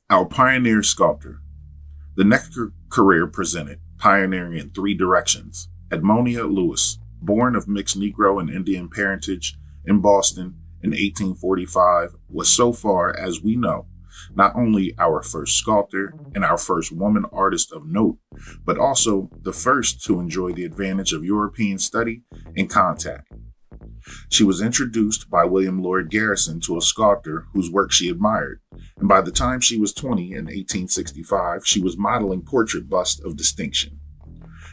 Our pioneer sculptor. The next career presented, pioneering in three directions. Edmonia Lewis, born of mixed Negro and Indian parentage in Boston in 1845, was so far as we know, not only our first sculptor and our first woman artist of note, but also the first to enjoy the advantage of European study and contact. She was introduced by William Lloyd Garrison to a sculptor whose work she admired, and by the time she was 20 in 1865, she was modeling portrait busts of distinction.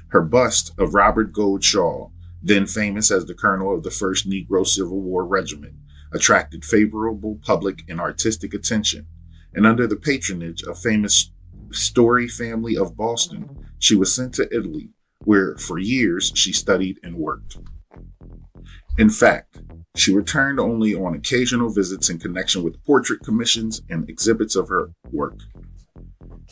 Her bust of Robert Gould Shaw, then famous as the colonel of the 1st Negro Civil War Regiment, attracted favorable public and artistic attention, and under the patronage of famous Story family of Boston, she was sent to Italy, where for years she studied and worked. In fact, she returned only on occasional visits in connection with portrait commissions and exhibits of her work,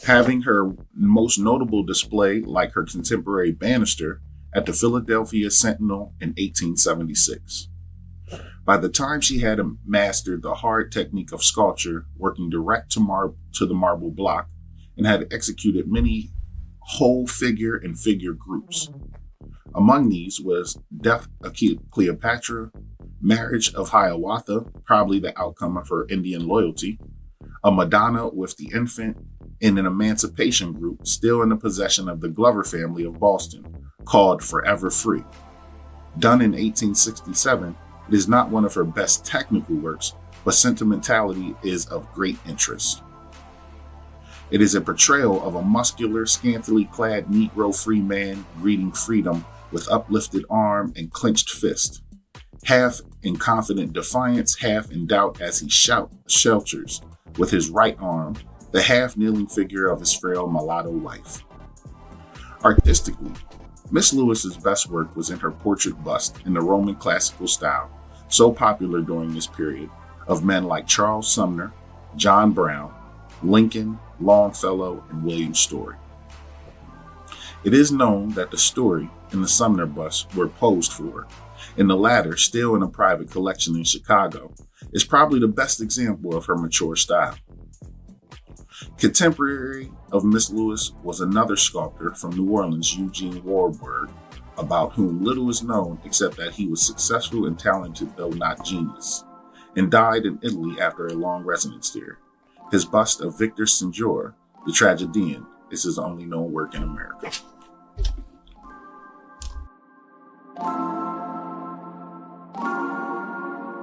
having her most notable display, like her contemporary Bannister, at the Philadelphia Sentinel in 1876. By the time she had mastered the hard technique of sculpture, working direct to the marble block, and had executed many whole figure and figure groups. Among these was Death of Cleopatra, Marriage of Hiawatha, probably the outcome of her Indian loyalty, a Madonna with the infant, and an emancipation group still in the possession of the Glover family of Boston, called Forever Free. Done in 1867, it is not one of her best technical works, but sentimentality is of great interest. It is a portrayal of a muscular, scantily clad Negro free man greeting freedom with uplifted arm and clenched fist, half in confident defiance, half in doubt as he shelters with his right arm the half-kneeling figure of his frail mulatto wife. Artistically, Miss Lewis's best work was in her portrait bust in the Roman classical style, so popular during this period, of men like Charles Sumner, John Brown, Lincoln, Longfellow, and William Story. It is known that the Story and the Sumner bust were posed for, and the latter, still in a private collection in Chicago, is probably the best example of her mature style. Contemporary of Miss Lewis was another sculptor from New Orleans, Eugene Warburg, about whom little is known except that he was successful and talented though not genius, and died in Italy after a long residence there. His bust of Victor Signor, the tragedian, is his only known work in America.